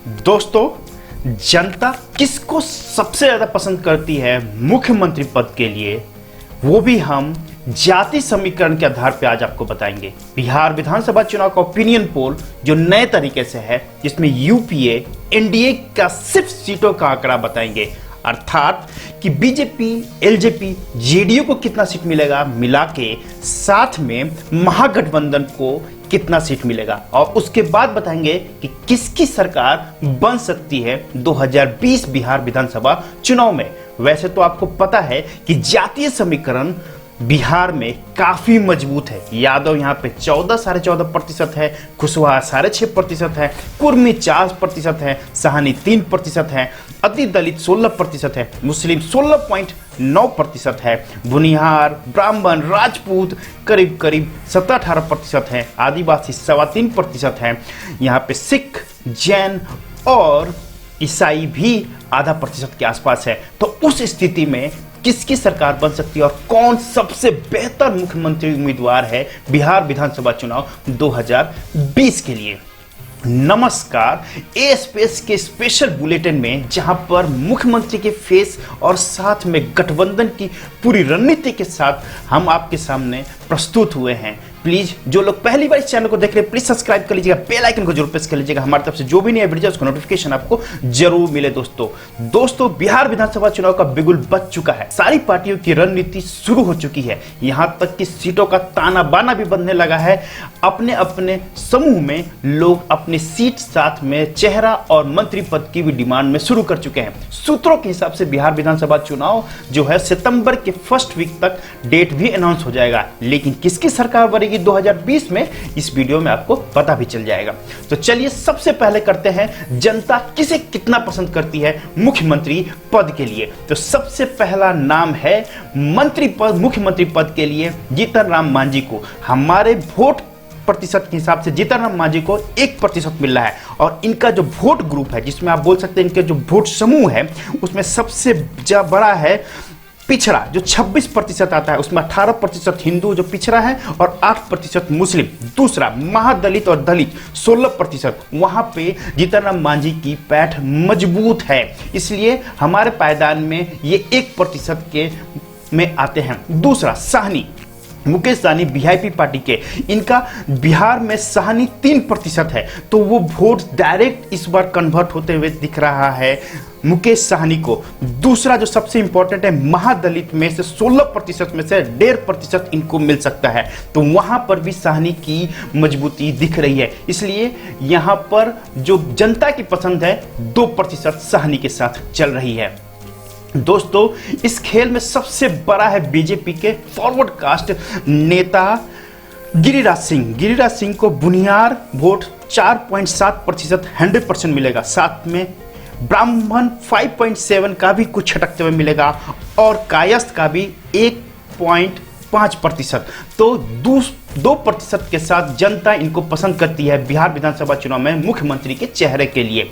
दोस्तों, जनता किसको सबसे ज्यादा पसंद करती है मुख्यमंत्री पद के लिए, वो भी हम जाति समीकरण के आधार पर आज आपको बताएंगे। बिहार विधानसभा चुनाव का ओपिनियन पोल जो नए तरीके से है, जिसमें यूपीए एनडीए का सिर्फ सीटों का आंकड़ा बताएंगे, अर्थात कि बीजेपी, एलजेपी, जेडीयू को कितना सीट मिलेगा मिला के, साथ में महागठबंधन को कितना सीट मिलेगा, और उसके बाद बताएंगे कि किसकी सरकार बन सकती है 2020 बिहार विधानसभा चुनाव में। वैसे तो आपको पता है कि जातीय समीकरण बिहार में काफी मजबूत है। यादव यहाँ पे 14 साढ़े 14% है, कुशवाहा 6.5% है, कुर्मी 4% है, साहनी 3% है, अति दलित 16% है, मुस्लिम 16.9% है, बुनिहार, ब्राह्मण, राजपूत करीब 17-18% है, आदिवासी 3.25% है, यहाँ पे सिख, जैन और ईसाई भी आधा प्रतिशत के आसपास है। तो उस स्थिति में किसकी सरकार बन सकती है और कौन सबसे बेहतर मुख्यमंत्री उम्मीदवार है बिहार विधानसभा चुनाव 2020 के लिए। नमस्कार, ए स्पेस के स्पेशल बुलेटिन में जहां पर मुख्यमंत्री के फेस और साथ में गठबंधन की पूरी रणनीति के साथ हम आपके सामने प्रस्तुत हुए हैं। प्लीज जो लोग पहली बार इस चैनल को देख रहे हैं, प्लीज सब्सक्राइब कर लीजिएगा, बेल आइकन को जरूर प्रेस कर लीजिएगा। हमारी तरफ से जो भी नया वीडियो उसका नोटिफिकेशन आपको जरूर मिले। दोस्तों बिहार विधानसभा चुनाव का बिगुल बज चुका है, सारी पार्टियों की रणनीति शुरू हो चुकी है, यहां तक कि सीटों का ताना बाना भी बनने लगा है। अपने अपने समूह में लोग अपनी सीट, साथ में चेहरा और मंत्री पद की भी डिमांड में शुरू कर चुके हैं। सूत्रों के हिसाब से बिहार विधानसभा चुनाव जो है सितंबर के फर्स्ट वीक तक डेट भी अनाउंस हो जाएगा, लेकिन किसकी सरकार बनेगी 2020 में इस वीडियो में आपको पता भी चल जाएगा। तो चलिए सबसे पहले करते हैं जनता किसे कितना पसंद करती है मुख्यमंत्री पद के लिए। तो सबसे पहला नाम है मंत्री पद, मुख्यमंत्री पद के लिए जीतन राम मांझी को। हमारे वोट प्रतिशत के हिसाब से जीतन राम मांझी को 1% मिल रहा है, और इनका जो वोट ग्रुप है, जिसमें आप बोल सकते हैं इनके जो वोट समूह है, उसमें सबसे बड़ा है पिछड़ा जो 26% आता है, उसमें 18% हिंदू जो पिछड़ा है और 8% मुस्लिम। दूसरा महादलित और दलित 16%, वहां पे जीतन राम मांझी की पैठ मजबूत है, इसलिए हमारे पायदान में ये 1% के में आते हैं। दूसरा साहनी, मुकेश सहनी वीआईपी पार्टी के, इनका बिहार में साहनी 3% है, तो वो वोट डायरेक्ट इस बार कन्वर्ट होते हुए दिख रहा है मुकेश सहनी को। दूसरा जो सबसे इंपॉर्टेंट है, महादलित में से 16% में से 1.5% इनको मिल सकता है, तो वहां पर भी सहनी की मजबूती दिख रही है, इसलिए यहां पर जो जनता की पसंद है 2% सहनी के साथ चल रही है। दोस्तों इस खेल में सबसे बड़ा है बीजेपी के फॉरवर्ड कास्ट नेता गिरिराज सिंह को बुनियार वोट 4.7% 100% मिलेगा, साथ में ब्राह्मण 5.7 का भी कुछ छटकते हुए मिलेगा, और कायस्थ का भी 1.5%। तो 2% के साथ जनता इनको पसंद करती है बिहार विधानसभा चुनाव में मुख्यमंत्री के चेहरे के लिए।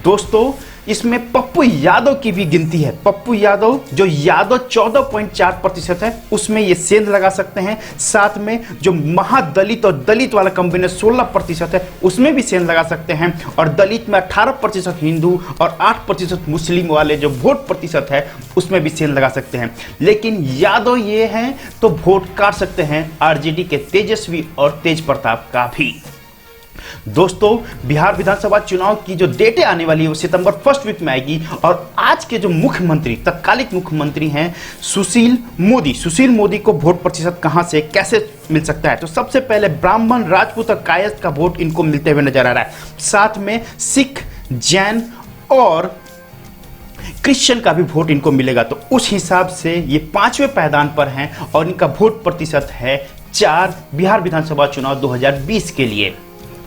दोस्तों इसमें पप्पू यादव की भी गिनती है। पप्पू यादव जो यादव 14.4% है, उसमें ये सेंध लगा सकते हैं, साथ में जो महादलित और दलित वाला कॉम्बिनेशन 16% है, उसमें भी सेंध लगा सकते हैं, और दलित में 18% हिंदू और 8% मुस्लिम वाले जो वोट प्रतिशत है, उसमें भी सेंध लगा सकते हैं। लेकिन यादव ये हैं तो वोट काट सकते हैं आरजेडी के तेजस्वी और तेज प्रताप का भी। दोस्तों बिहार विधानसभा चुनाव की जो डेटें आने वाली है वो सितंबर फर्स्ट वीक में आएगी, और आज के जो मुख्यमंत्री, तत्कालिक मुख्यमंत्री हैं सुशील मोदी को वोट प्रतिशत कहां से कैसे मिल सकता है। तो सबसे पहले ब्राह्मण, राजपूत और कायस्थ का वोट इनको मिलते हुए नजर आ रहा है, साथ में सिख, जैन और क्रिश्चियन का भी वोट इनको मिलेगा। तो उस हिसाब से ये 5वें पायदान पर हैं, और इनका वोट प्रतिशत है 4 बिहार विधानसभा चुनाव 2020 के लिए।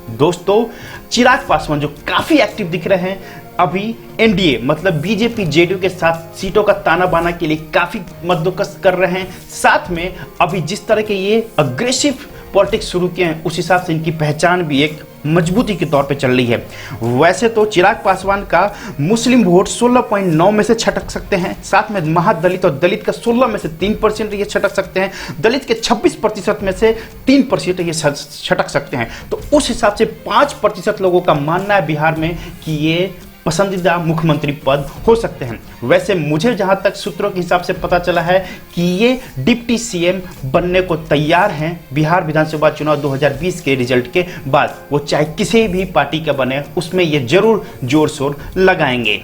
दोस्तों चिराग पासवान जो काफी एक्टिव दिख रहे हैं, अभी एनडीए मतलब बीजेपी जेडीयू के साथ सीटों का ताना बाना के लिए काफी मद्दोकस कर रहे हैं, साथ में अभी जिस तरह के ये अग्रेसिव पॉलिटिक्स शुरू किए हैं, उस हिसाब से इनकी पहचान भी एक मजबूती के तौर पे चल रही है। वैसे तो चिराग पासवान का मुस्लिम वोट 16.9 में से छटक सकते हैं, साथ में महादलित और दलित का 16 में से 3% ये छटक सकते हैं, दलित के 26% में से 3% ये छटक सकते हैं। तो उस हिसाब से 5% लोगों का मानना है बिहार में कि ये पसंदीदा मुख्यमंत्री पद हो सकते हैं। वैसे मुझे जहां तक सूत्रों के हिसाब से पता चला है कि ये डिप्टी सीएम बनने को तैयार हैं बिहार विधानसभा चुनाव 2020 के रिजल्ट के बाद। वो चाहे किसी भी पार्टी का बने, उसमें ये जरूर जोर शोर लगाएंगे।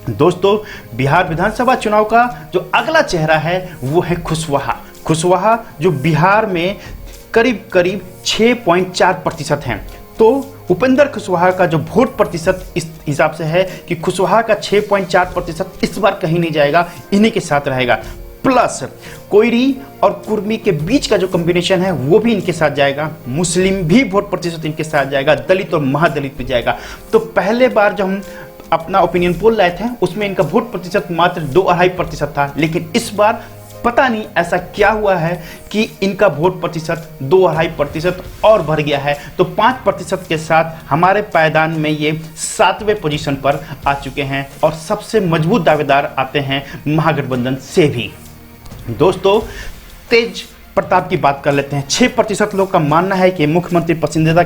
दोस्तों, बिहार विधानसभा चुनाव का जो अगला चेहरा है वो है कुशवाहा। कुशवाहा जो बिहार में करीब करीब 6.4% हैं। तो उपेंद्र कुशवाहा का जो वोट प्रतिशत इस हिसाब से है कि कुशवाहा का 6.4% इस बार कहीं नहीं जाएगा, इन्हीं के साथ रहेगा। प्लस कोयरी और कुर्मी के बीच का जो कॉम्बिनेशन है वो भी इनके साथ जाएगा, मुस्लिम भी वोट प्रतिशत इनके साथ जाएगा, दलित और महादलित भी जाएगा। तो पहले बार जब हम अपना ओपिनियन पोल लाए थे उसमें इनका वोट प्रतिशत मात्र 2-2.5% था, लेकिन इस बार पता नहीं ऐसा क्या हुआ है कि इनका वोट प्रतिशत 2-2.5% और बढ़ गया है। तो 5% के साथ हमारे पायदान में ये 7वें पोजीशन पर आ चुके हैं और सबसे मजबूत दावेदार आते हैं महागठबंधन से भी। दोस्तों, तेज प्रताप की बात कर लेते हैं। 6% लोग का मानना है कि मुख्यमंत्री पसंदीदा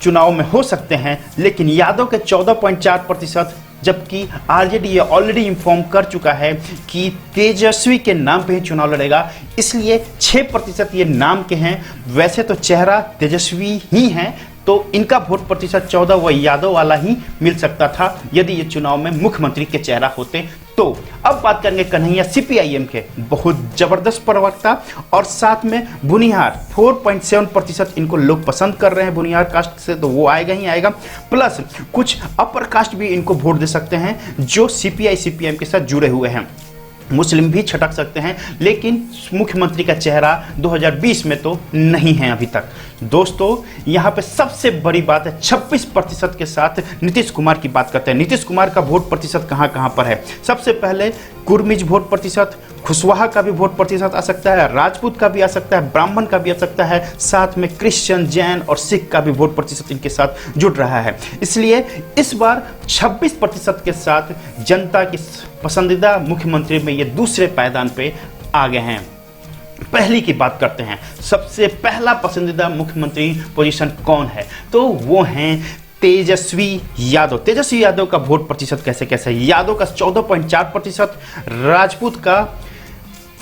चुनाव में हो सकते हैं, लेकिन यादव के 14.4%, जबकि आरजेडी ये ऑलरेडी इन्फॉर्म कर चुका है कि तेजस्वी के नाम पे ही चुनाव लड़ेगा, इसलिए 6% ये नाम के हैं। वैसे तो चेहरा तेजस्वी ही हैं, तो इनका वोट प्रतिशत 14 वो यादव वाला ही मिल सकता था यदि ये चुनाव में मुख्यमंत्री के चेहरा होते। तो अब बात करेंगे कन्हैया सीपीआईएम के, बहुत जबरदस्त प्रवक्ता और साथ में बुनियार 4.7% इनको लोग पसंद कर रहे हैं बुनियार कास्ट से, तो वो आएगा ही आएगा। प्लस कुछ अपर कास्ट भी इनको वोट दे सकते हैं जो सीपीआई सीपीएम के साथ जुड़े हुए हैं, मुस्लिम भी छटक सकते हैं, लेकिन मुख्यमंत्री का चेहरा 2020 में तो नहीं है अभी तक। दोस्तों, यहाँ पे सबसे बड़ी बात है 26% के साथ नीतीश कुमार की बात करते हैं। नीतीश कुमार का वोट प्रतिशत कहाँ कहाँ पर है? सबसे पहले कुर्मिज वोट प्रतिशत, कुशवाहा का भी वोट प्रतिशत आ सकता है, राजपूत का भी आ सकता है, ब्राह्मण का भी आ सकता है, साथ में क्रिश्चियन, जैन और सिख का भी वोट प्रतिशत इनके साथ जुड़ रहा है। इसलिए इस बार 26% के साथ जनता की पसंदीदा मुख्यमंत्री में ये दूसरे पायदान पे आ गए हैं। पहली की बात करते हैं, सबसे पहला पसंदीदा मुख्यमंत्री पोजीशन कौन है? तो वो हैं तेजस्वी यादव। तेजस्वी यादव का वोट प्रतिशत कैसे कैसे? यादव का 14.4%, राजपूत का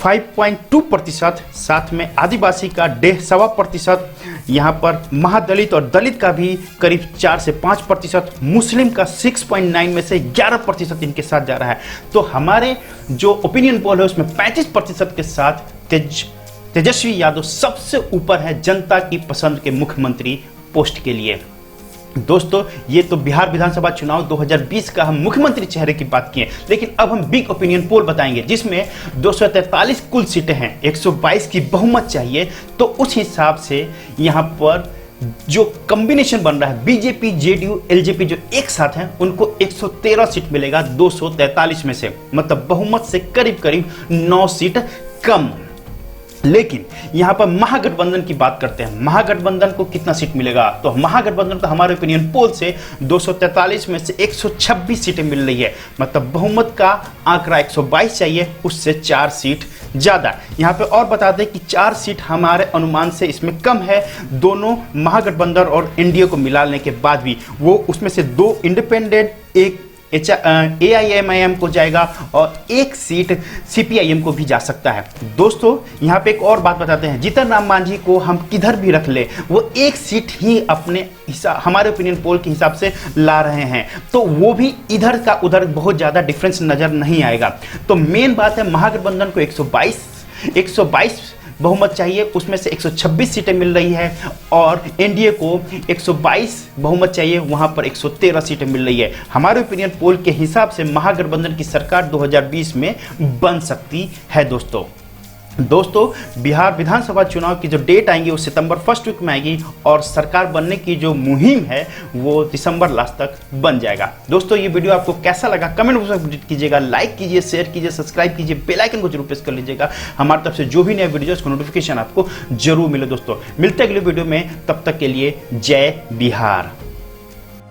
5.2%, साथ में आदिवासी का 1.25%, यहाँ पर महादलित और दलित का भी करीब 4 से 5%, मुस्लिम का 6.9 में से 11% इनके साथ जा रहा है। तो हमारे जो ओपिनियन पोल है उसमें 35% के साथ तेजस्वी यादव सबसे ऊपर है जनता की पसंद के मुख्यमंत्री पोस्ट के लिए। दोस्तों, ये तो बिहार विधानसभा चुनाव 2020 का हम मुख्यमंत्री चेहरे की बात किए, लेकिन अब हम बिग ओपिनियन पोल बताएंगे जिसमें 243 कुल सीटें हैं, 122 की बहुमत चाहिए। तो उस हिसाब से यहाँ पर जो कॉम्बिनेशन बन रहा है, बीजेपी, जेडीयू, एलजेपी जो एक साथ हैं उनको 113 सीट मिलेगा 243 में से, मतलब बहुमत से करीब करीब 9 सीट कम। लेकिन यहां पर महागठबंधन की बात करते हैं, महागठबंधन को कितना सीट मिलेगा? तो महागठबंधन को हमारे ओपिनियन पोल से 243 में से 126 सीटें मिल रही है, मतलब बहुमत का आंकड़ा 122 चाहिए, उससे 4 सीट ज्यादा। यहां पे और बता दें कि 4 सीट हमारे अनुमान से इसमें कम है, दोनों महागठबंधन और एनडीए को मिलाने के बाद भी। वो उसमें से 2 इंडिपेंडेंट, एक AIMIM को जाएगा और 1 सीट CPIM को भी जा सकता है। दोस्तों, यहाँ पे एक और बात बताते हैं, जीतन राम मांझी को हम किधर भी रख ले वो 1 सीट ही अपने हमारे ओपिनियन पोल के हिसाब से ला रहे हैं, तो वो भी इधर का उधर बहुत ज़्यादा डिफरेंस नज़र नहीं आएगा। तो मेन बात है महागठबंधन को 122 बहुमत चाहिए, उसमें से 126 सीटें मिल रही है, और एनडीए को 122 बहुमत चाहिए, वहां पर 113 सीटें मिल रही है। हमारे ओपिनियन पोल के हिसाब से महागठबंधन की सरकार 2020 में बन सकती है। दोस्तों, दोस्तों बिहार विधानसभा चुनाव की जो डेट आएंगी वो सितंबर फर्स्ट वीक में आएगी और सरकार बनने की जो मुहिम है वो दिसंबर लास्ट तक बन जाएगा। दोस्तों ये वीडियो आपको कैसा लगा कमेंट बॉक्स में कीजिएगा, लाइक कीजिए, शेयर कीजिए, सब्सक्राइब कीजिए, बेल आइकन को जरूर प्रेस कर लीजिएगा। हमारी तरफ से जो भी नया वीडियो उसको नोटिफिकेशन आपको जरूर मिले। दोस्तों मिलते हैं अगले वीडियो में, तब तक के लिए जय बिहार।